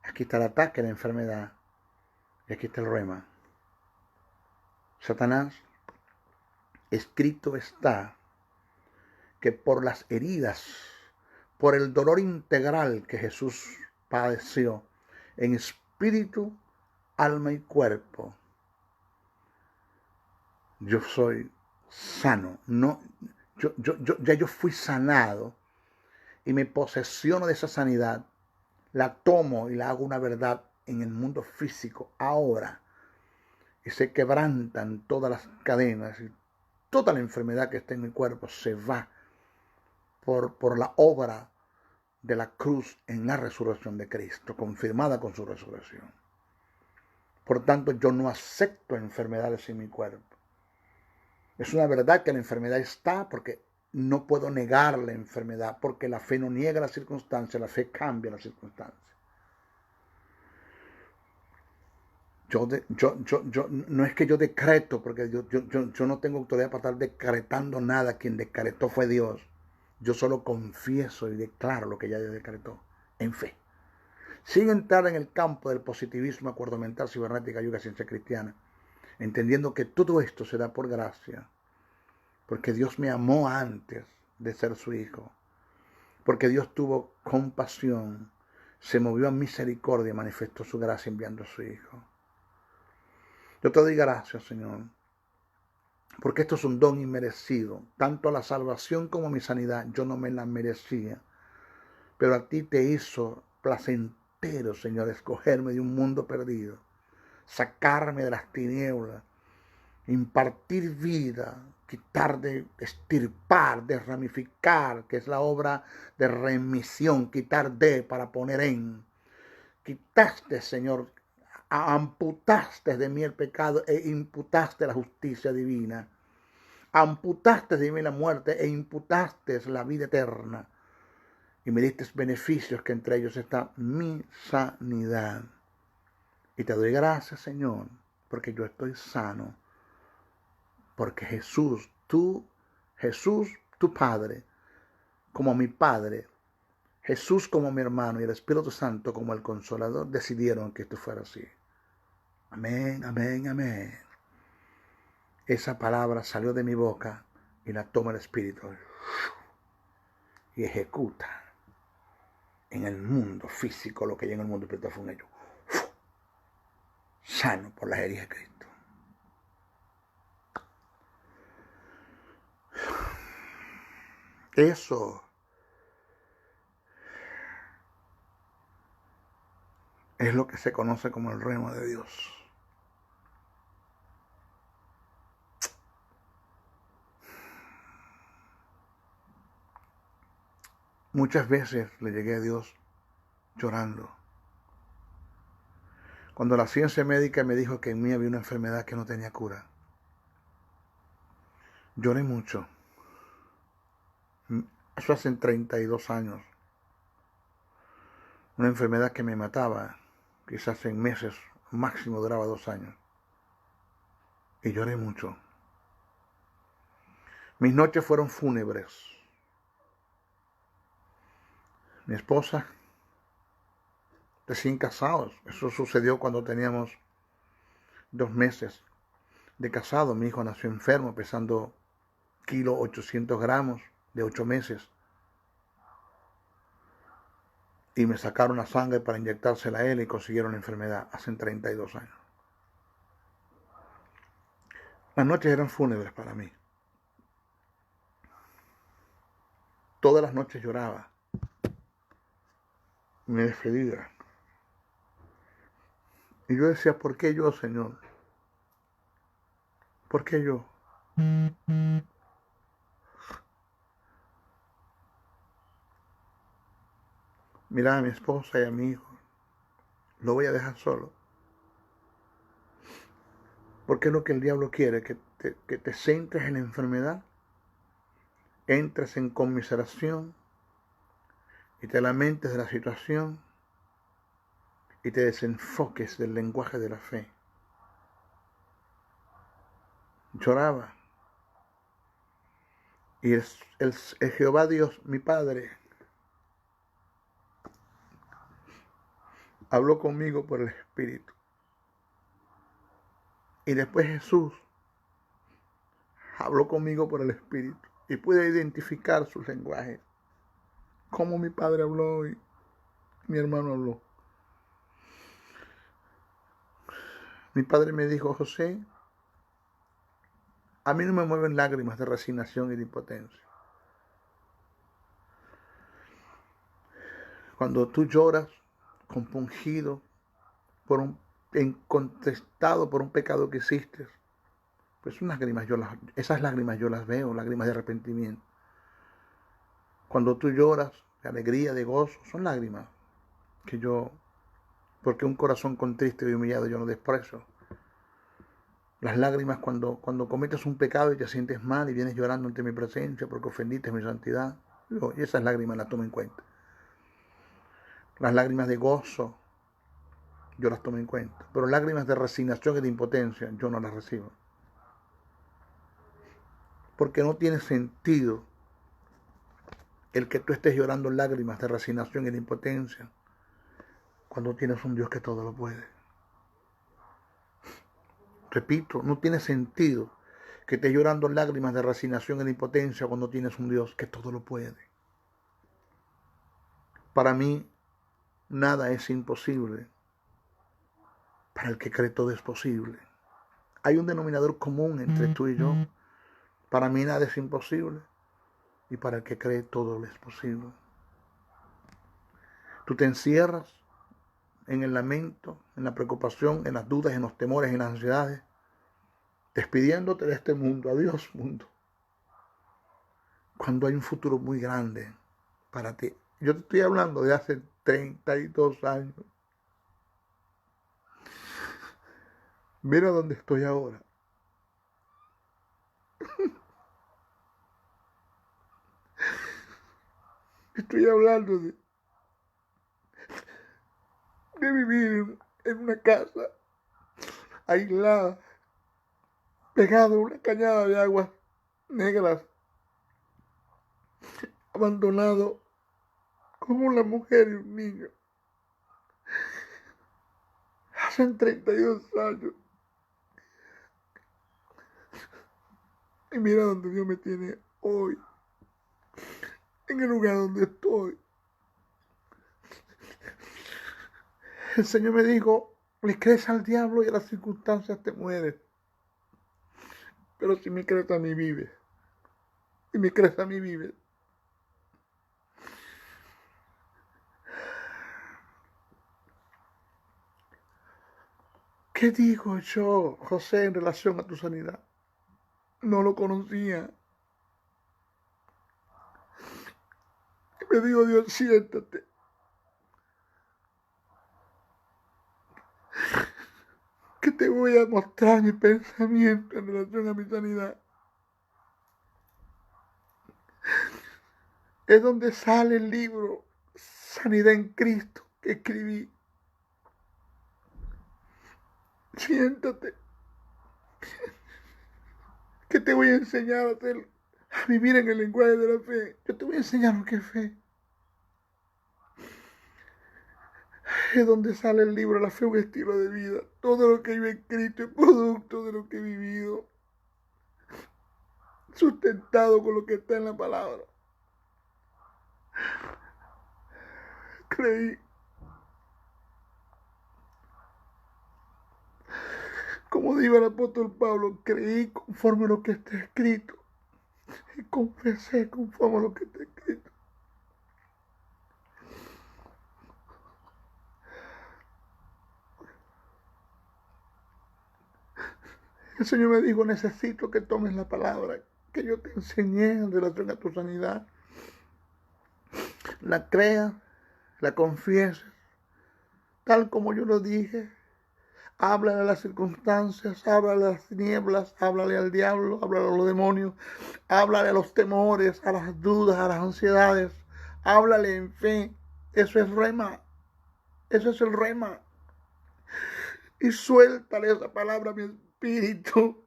aquí está el ataque, la enfermedad, y aquí está el rema. Satanás, escrito está que por las heridas, por el dolor integral que Jesús padeció en espíritu, alma y cuerpo, yo soy sano. No, yo fui sanado y me posesiono de esa sanidad, la tomo y la hago una verdad en el mundo físico ahora. Y se quebrantan todas las cadenas y toda la enfermedad que está en mi cuerpo se va por la obra de la cruz en la resurrección de Cristo, confirmada con su resurrección. Por tanto, yo no acepto enfermedades en mi cuerpo. Es una verdad que la enfermedad está, porque no puedo negar la enfermedad, porque la fe no niega las circunstancias, la fe cambia las circunstancias. No es que yo decreto, porque yo no tengo autoridad para estar decretando nada. Quien decretó fue Dios. Yo solo confieso y declaro lo que ya Dios decretó en fe. Sin entrar en el campo del positivismo, acuerdo mental, cibernética, yoga, ciencia cristiana, entendiendo que todo esto se da por gracia, porque Dios me amó antes de ser su hijo, porque Dios tuvo compasión, se movió a misericordia y manifestó su gracia enviando a su hijo. Yo te doy gracias, Señor, porque esto es un don inmerecido. Tanto la salvación como mi sanidad, yo no me la merecía. Pero a ti te hizo placentero, Señor, escogerme de un mundo perdido, sacarme de las tinieblas, impartir vida, quitar de extirpar, de ramificar, que es la obra de remisión, quitar de para poner en. Quitaste, Señor, amputaste de mí el pecado e imputaste la justicia divina. Amputaste de mí la muerte e imputaste la vida eterna. Y me diste beneficios, que entre ellos está mi sanidad. Y te doy gracias, Señor, porque yo estoy sano. Porque Jesús, tu Padre, como mi Padre, Jesús como mi hermano y el Espíritu Santo como el Consolador, decidieron que esto fuera así. Amén, amén, amén. Esa palabra salió de mi boca y la toma el Espíritu y ejecuta en el mundo físico lo que hay en el mundo espiritual fue un hecho. Sano por las heridas de Cristo. Eso es lo que se conoce como el reino de Dios. Muchas veces le llegué a Dios llorando. Cuando la ciencia médica me dijo que en mí había una enfermedad que no tenía cura, lloré mucho. Eso hace 32 años. Una enfermedad que me mataba, quizás en meses, máximo duraba 2 años. Y lloré mucho. Mis noches fueron fúnebres. Mi esposa, recién casados, eso sucedió cuando teníamos 2 meses de casado. Mi hijo nació enfermo, pesando 1,800 gramos, de 8 meses. Y me sacaron la sangre para inyectársela a él y consiguieron la enfermedad hace 32 años. Las noches eran fúnebres para mí. Todas las noches lloraba. Me despedía. Y yo decía, ¿por qué yo, Señor? ¿Por qué yo? Miraba a mi esposa y a mi hijo. Lo voy a dejar solo. Porque es lo que el diablo quiere, que te centres en la enfermedad, entres en conmiseración y te lamentes de la situación y te desenfoques del lenguaje de la fe. Lloraba. Y el Jehová Dios, mi Padre, habló conmigo por el Espíritu. Y después Jesús habló conmigo por el Espíritu. Y pude identificar sus lenguajes. Cómo mi Padre habló y mi hermano habló. Mi Padre me dijo, José, a mí no me mueven lágrimas de resignación y de impotencia. Cuando tú lloras, compungido, contestado por un pecado que hiciste, pues esas lágrimas yo las veo, lágrimas de arrepentimiento. Cuando tú lloras de alegría, de gozo, son lágrimas porque un corazón contrito y humillado yo no desprecio. Las lágrimas cuando cometes un pecado y te sientes mal y vienes llorando ante mi presencia porque ofendiste mi santidad, y esas lágrimas las tomo en cuenta. Las lágrimas de gozo, yo las tomo en cuenta. Pero lágrimas de resignación y de impotencia, yo no las recibo. Porque no tiene sentido el que tú estés llorando lágrimas de resignación y de impotencia cuando tienes un Dios que todo lo puede. Repito, no tiene sentido que estés llorando lágrimas de resignación y de impotencia cuando tienes un Dios que todo lo puede. Para mí, nada es imposible. Para el que cree todo es posible. Hay un denominador común entre tú y yo, Para mí nada es imposible y para el que cree todo le es posible. Tú te encierras en el lamento, en la preocupación, en las dudas, en los temores, en las ansiedades, despidiéndote de este mundo. Adiós, mundo. Cuando hay un futuro muy grande para ti. Yo te estoy hablando de hace 32 años. Mira dónde estoy ahora. Estoy hablando de vivir en una casa aislada, pegado a una cañada de aguas negras, abandonado con una mujer y un niño. Hace 32 años. Y mira donde Dios me tiene hoy, en el lugar donde estoy. El Señor me dijo, le crees al diablo y a las circunstancias te mueres. Pero si me crees a mí vives. Si me crees a mí vives. ¿Qué digo yo, José, en relación a tu sanidad? No lo conocía. Y me dijo Dios, siéntate. Que te voy a mostrar mi pensamiento en relación a mi sanidad. Es donde sale el libro Sanidad en Cristo que escribí. Siéntate. Que te voy a enseñar a vivir en el lenguaje de la fe. Yo te voy a enseñar lo que es fe. Es donde sale el libro La fe, un estilo de vida. Todo lo que yo he escrito es producto de lo que he vivido. Sustentado con lo que está en la palabra. Creí. Como dijo el apóstol Pablo, creí conforme a lo que está escrito. Y confesé conforme a lo que está escrito. El Señor me dijo, necesito que tomes la palabra que yo te enseñé en relación a tu sanidad. La creas, la confieses, tal como yo lo dije. Háblale a las circunstancias, háblale a las tinieblas, háblale al diablo, háblale a los demonios, háblale a los temores, a las dudas, a las ansiedades. Háblale en fe. Eso es rema. Eso es el rema. Y suéltale esa palabra a mi espíritu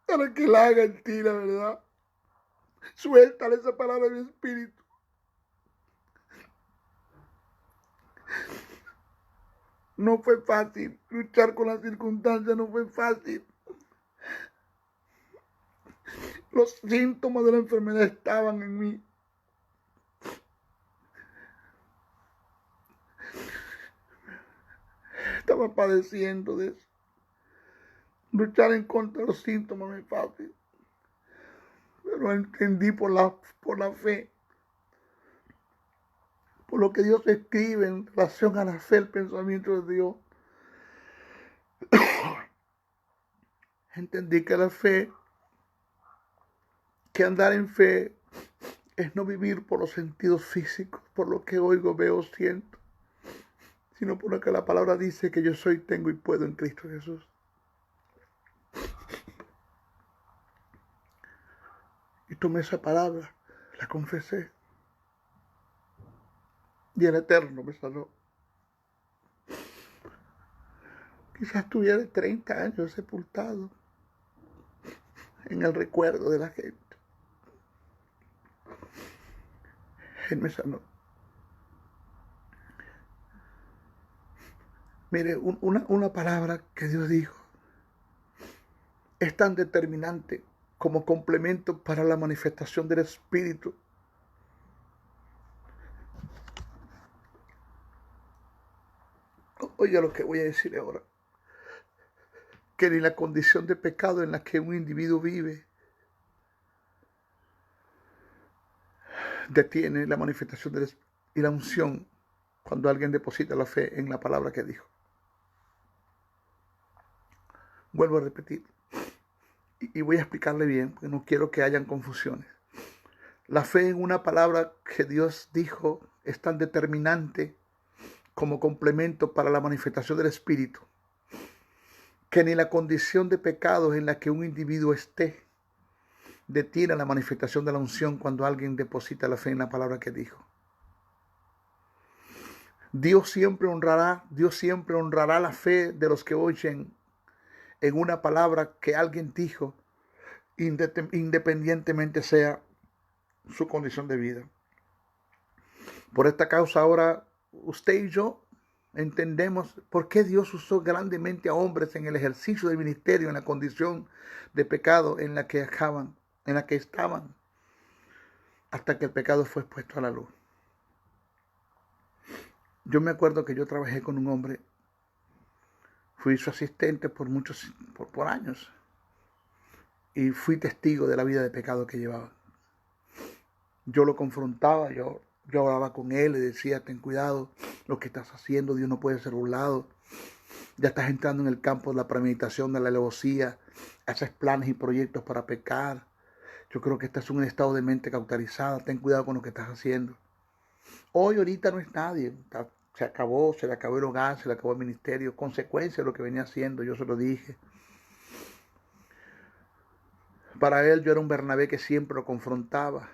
para que la haga en ti, la verdad. Suéltale esa palabra a mi espíritu. No fue fácil. Luchar con las circunstancias no fue fácil. Los síntomas de la enfermedad estaban en mí. Estaba padeciendo de eso. Luchar en contra de los síntomas no es fácil. Pero entendí por la fe. Por lo que Dios escribe en relación a la fe, el pensamiento de Dios. Entendí que la fe, que andar en fe es no vivir por los sentidos físicos, por lo que oigo, veo, siento, sino por lo que la palabra dice que yo soy, tengo y puedo en Cristo Jesús. Y tomé esa palabra, la confesé, y el Eterno me sanó. Quizás tuviera 30 años sepultado en el recuerdo de la gente. Él me sanó. Mire, una palabra que Dios dijo es tan determinante como complemento para la manifestación del Espíritu. Oiga lo que voy a decir ahora. Que ni la condición de pecado en la que un individuo vive detiene la manifestación y la unción cuando alguien deposita la fe en la palabra que dijo. Vuelvo a repetir y voy a explicarle bien porque no quiero que hayan confusiones. La fe en una palabra que Dios dijo es tan determinante como complemento para la manifestación del Espíritu, que ni la condición de pecado en la que un individuo esté detiene la manifestación de la unción cuando alguien deposita la fe en la palabra que dijo. Dios siempre honrará la fe de los que oyen en una palabra que alguien dijo, independientemente sea su condición de vida. Por esta causa ahora usted y yo entendemos por qué Dios usó grandemente a hombres en el ejercicio del ministerio en la condición de pecado en la que estaban, hasta que el pecado fue expuesto a la luz. Yo me acuerdo que yo trabajé con un hombre, fui su asistente por años, y fui testigo de la vida de pecado que llevaba. Yo lo confrontaba, yo hablaba con él, le decía, ten cuidado, lo que estás haciendo, Dios no puede ser burlado. Ya estás entrando en el campo de la premeditación, de la alevosía, haces planes y proyectos para pecar. Yo creo que estás en un estado de mente cauterizada, ten cuidado con lo que estás haciendo. Ahorita no es nadie, se le acabó el hogar, se le acabó el ministerio, consecuencia de lo que venía haciendo, yo se lo dije. Para él yo era un Bernabé que siempre lo confrontaba.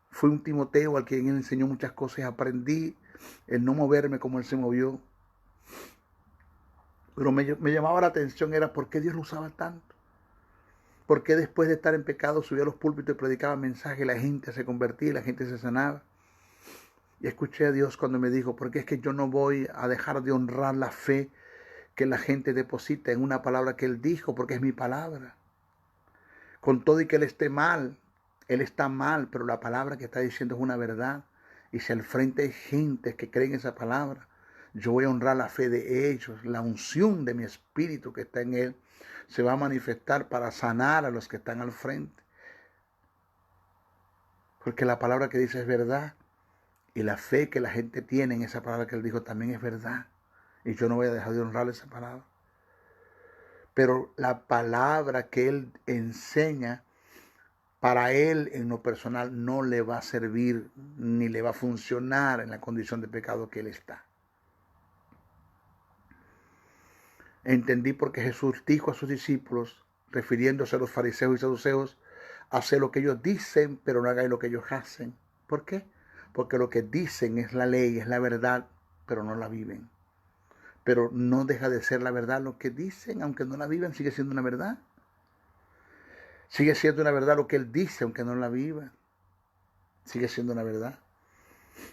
Fui un Timoteo al quien él enseñó muchas cosas. Aprendí el no moverme como él se movió. Pero me llamaba la atención era por qué Dios lo usaba tanto. ¿Por qué después de estar en pecado subía a los púlpitos y predicaba mensajes y la gente se convertía y la gente se sanaba? Y escuché a Dios cuando me dijo, porque es que yo no voy a dejar de honrar la fe que la gente deposita en una palabra que Él dijo, porque es mi palabra. Con todo y que Él esté mal, Él está mal, pero la palabra que está diciendo es una verdad. Y si al frente hay gente que cree en esa palabra, yo voy a honrar la fe de ellos. La unción de mi espíritu que está en Él se va a manifestar para sanar a los que están al frente. Porque la palabra que dice es verdad. Y la fe que la gente tiene en esa palabra que Él dijo también es verdad. Y yo no voy a dejar de honrar esa palabra. Pero la palabra que Él enseña, para él en lo personal no le va a servir ni le va a funcionar en la condición de pecado que él está. Entendí porque Jesús dijo a sus discípulos, refiriéndose a los fariseos y saduceos, haced lo que ellos dicen, pero no hagáis lo que ellos hacen. ¿Por qué? Porque lo que dicen es la ley, es la verdad, pero no la viven. Pero no deja de ser la verdad lo que dicen, aunque no la vivan, sigue siendo una verdad. Sigue siendo una verdad lo que él dice, aunque no la viva. Sigue siendo una verdad.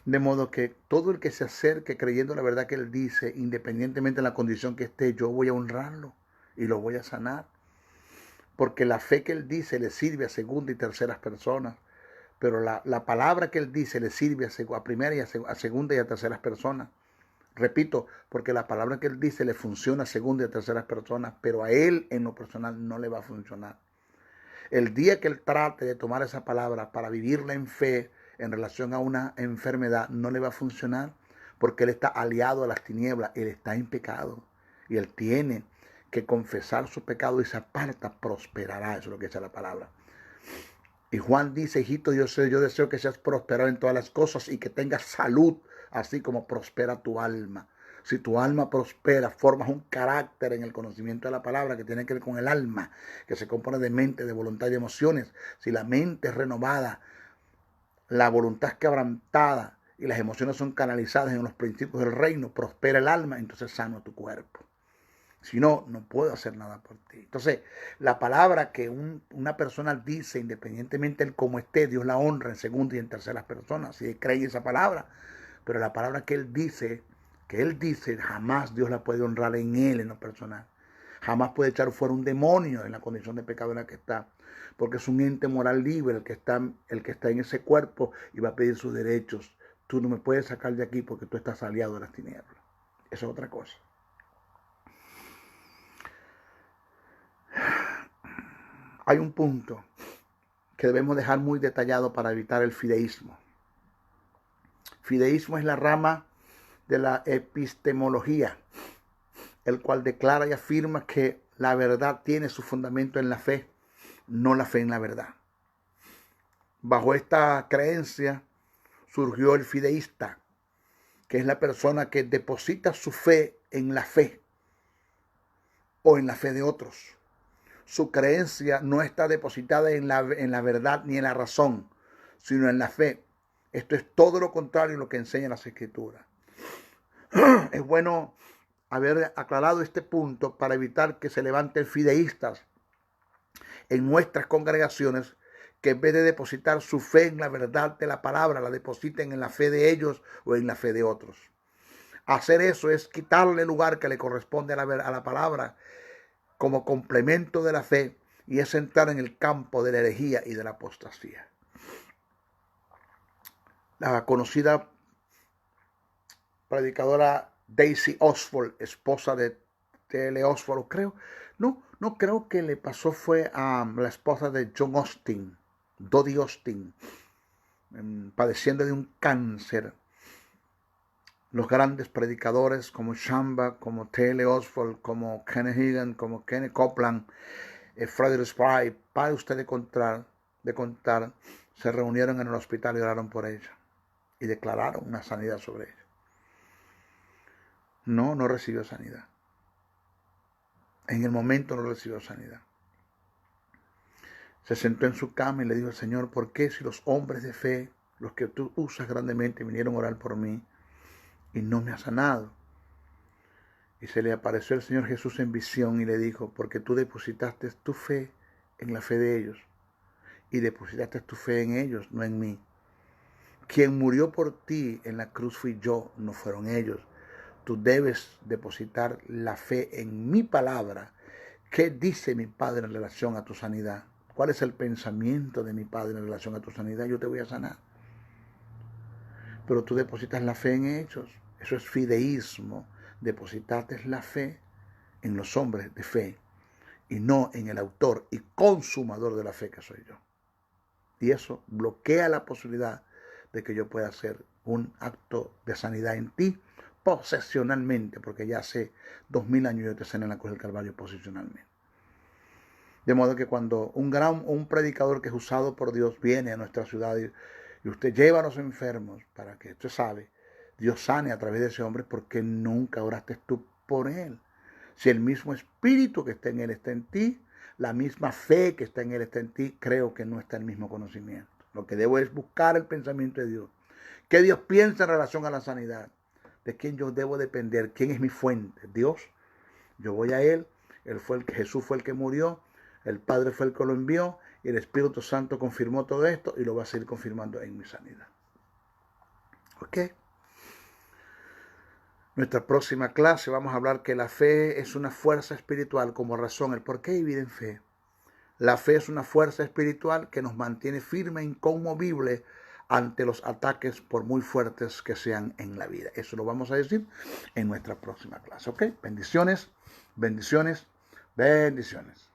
De modo que todo el que se acerque creyendo la verdad que él dice, independientemente de la condición que esté, yo voy a honrarlo y lo voy a sanar. Porque la fe que él dice le sirve a segunda y terceras personas. Pero la palabra que él dice le sirve a primera y a segunda y a terceras personas. Repito, porque la palabra que él dice le funciona a segunda y a terceras personas, pero a él en lo personal no le va a funcionar. El día que él trate de tomar esa palabra para vivirla en fe en relación a una enfermedad, no le va a funcionar porque él está aliado a las tinieblas, él está en pecado y él tiene que confesar su pecado y se aparta, prosperará. Eso es lo que dice la palabra. Y Juan dice, hijito, yo deseo que seas prosperado en todas las cosas y que tengas salud, así como prospera tu alma. Si tu alma prospera, formas un carácter en el conocimiento de la palabra que tiene que ver con el alma, que se compone de mente, de voluntad y de emociones. Si la mente es renovada, la voluntad es quebrantada y las emociones son canalizadas en los principios del reino, prospera el alma, entonces sano tu cuerpo. Si no, no puedo hacer nada por ti. Entonces, la palabra que una persona dice, independientemente de cómo esté, Dios la honra en segunda y en terceras personas. Si cree esa palabra, pero la palabra que él dice, jamás Dios la puede honrar en él, en lo personal. Jamás puede echar fuera un demonio en la condición de pecado en la que está. Porque es un ente moral libre el que está en ese cuerpo y va a pedir sus derechos. Tú no me puedes sacar de aquí porque tú estás aliado de las tinieblas. Eso es otra cosa. Hay un punto que debemos dejar muy detallado para evitar el fideísmo. Fideísmo es la rama de la epistemología, el cual declara y afirma que la verdad tiene su fundamento en la fe, no la fe en la verdad. Bajo esta creencia surgió el fideísta, que es la persona que deposita su fe en la fe o en la fe de otros. Su creencia no está depositada en la verdad ni en la razón, sino en la fe. Esto es todo lo contrario a lo que enseñan las Escrituras. Es bueno haber aclarado este punto para evitar que se levanten fideístas en nuestras congregaciones que en vez de depositar su fe en la verdad de la palabra, la depositen en la fe de ellos o en la fe de otros. Hacer eso es quitarle el lugar que le corresponde a la palabra como complemento de la fe, y es entrar en el campo de la herejía y de la apostasía. La conocida predicadora Daisy Oswald, esposa de T.L. Oswald, no creo que le pasó, fue a la esposa de John Austin, Dodie Austin, padeciendo de un cáncer. Los grandes predicadores como Shamba, como T.L. Oswald, como Kenneth Hagin, como Kenneth Copeland, Frederick Spry, para usted de contar, se reunieron en el hospital y oraron por ella y declararon una sanidad sobre ella. No recibió sanidad. En el momento no recibió sanidad. Se sentó en su cama y le dijo al Señor: ¿por qué si los hombres de fe, los que tú usas grandemente, vinieron a orar por mí y no me ha sanado? Y se le apareció el Señor Jesús en visión y le dijo: porque tú depositaste tu fe en la fe de ellos y depositaste tu fe en ellos, no en mí. Quien murió por ti en la cruz fui yo, no fueron ellos. Tú debes depositar la fe en mi palabra. ¿Qué dice mi Padre en relación a tu sanidad? ¿Cuál es el pensamiento de mi Padre en relación a tu sanidad? Yo te voy a sanar. Pero tú depositas la fe en ellos. Eso es fideísmo. Depositaste la fe en los hombres de fe y no en el autor y consumador de la fe que soy yo. Y eso bloquea la posibilidad de que yo pueda hacer un acto de sanidad en ti posesionalmente, porque ya hace 2000 años yo te sané en la cruz del Calvario posicionalmente. De modo que cuando un predicador que es usado por Dios viene a nuestra ciudad y usted lleva a los enfermos para que usted sabe, Dios sane a través de ese hombre, porque nunca oraste tú por él. Si el mismo espíritu que está en él está en ti, la misma fe que está en él está en ti, creo que no está el mismo conocimiento. Lo que debo es buscar el pensamiento de Dios. ¿Qué Dios piensa en relación a la sanidad? ¿De quién yo debo depender? ¿Quién es mi fuente? Dios. Yo voy a él. Jesús fue el que murió. El Padre fue el que lo envió. Y el Espíritu Santo confirmó todo esto y lo va a seguir confirmando en mi sanidad. ¿Ok? Nuestra próxima clase vamos a hablar que la fe es una fuerza espiritual como razón. El por qué vivir en fe. La fe es una fuerza espiritual que nos mantiene firme e inconmovible ante los ataques, por muy fuertes que sean en la vida. Eso lo vamos a decir en nuestra próxima clase. ¿Ok? Bendiciones, bendiciones, bendiciones.